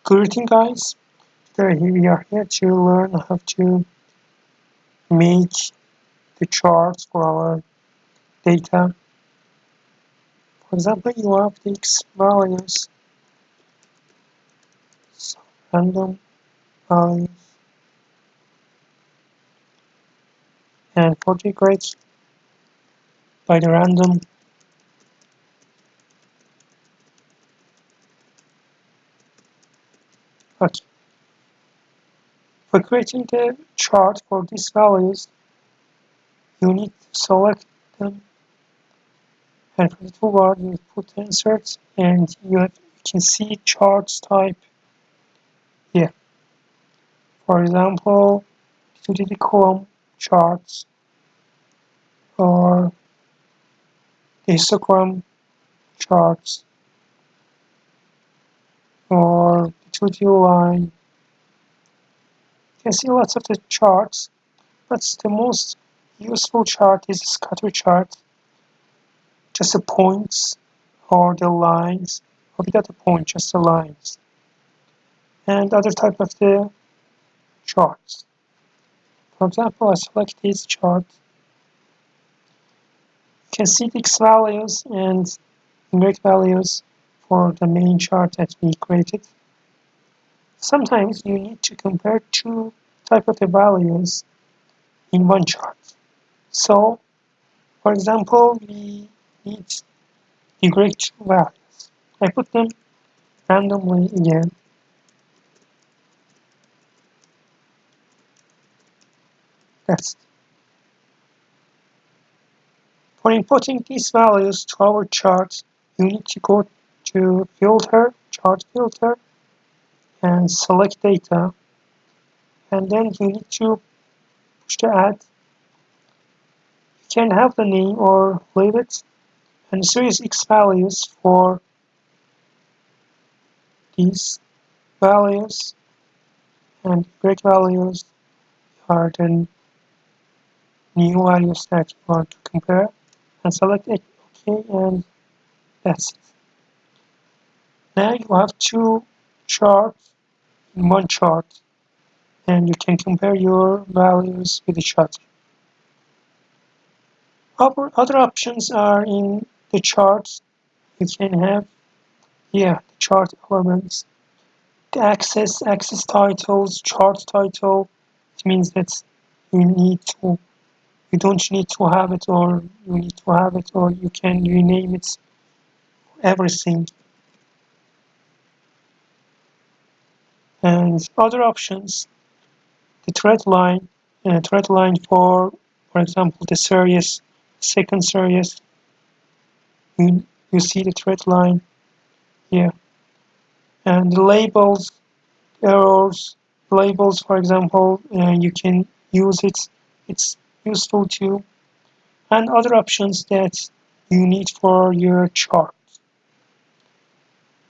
Greeting guys, today we are here to learn how to make the charts for our data. For example, you have the x values, some random values, and for the grades by the random. Okay. For creating the chart for these values, you need to select them, and for the toolbar you put insert, and you can see charts type here. For example, utility column charts or histogram charts or 2D line. You can see lots of the charts, but the most useful chart is a scatter chart, just the points or the lines, or without a point, just the lines, and other type of the charts. For example, I select this chart. You can see the x values and y values for the main chart that we created. Sometimes you need to compare two type of the values in one chart. So, for example, we need the grade two values. I put them randomly again. That's for inputting these values to our chart, you need to go to filter, chart filter, and select data, and then you need to push the add. You can have the name or leave it, and series x values for these values, and grade values are the new values that you want to compare, and select it, OK, and that's it. Now you have two charts in one chart, and you can compare your values with each other. Other options are in the charts. You can have here the chart elements, the axis titles, chart title. It means that you don't need to have it, or you need to have it, or you can rename it, everything. And other options, the thread line for example, the series, second series. You see the thread line here, and the labels, errors, labels. For example, you can use it. It's useful too. And other options that you need for your chart.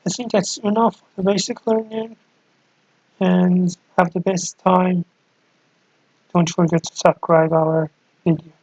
I think that's enough for the basic learning, and have the best time. Don't forget to subscribe our video.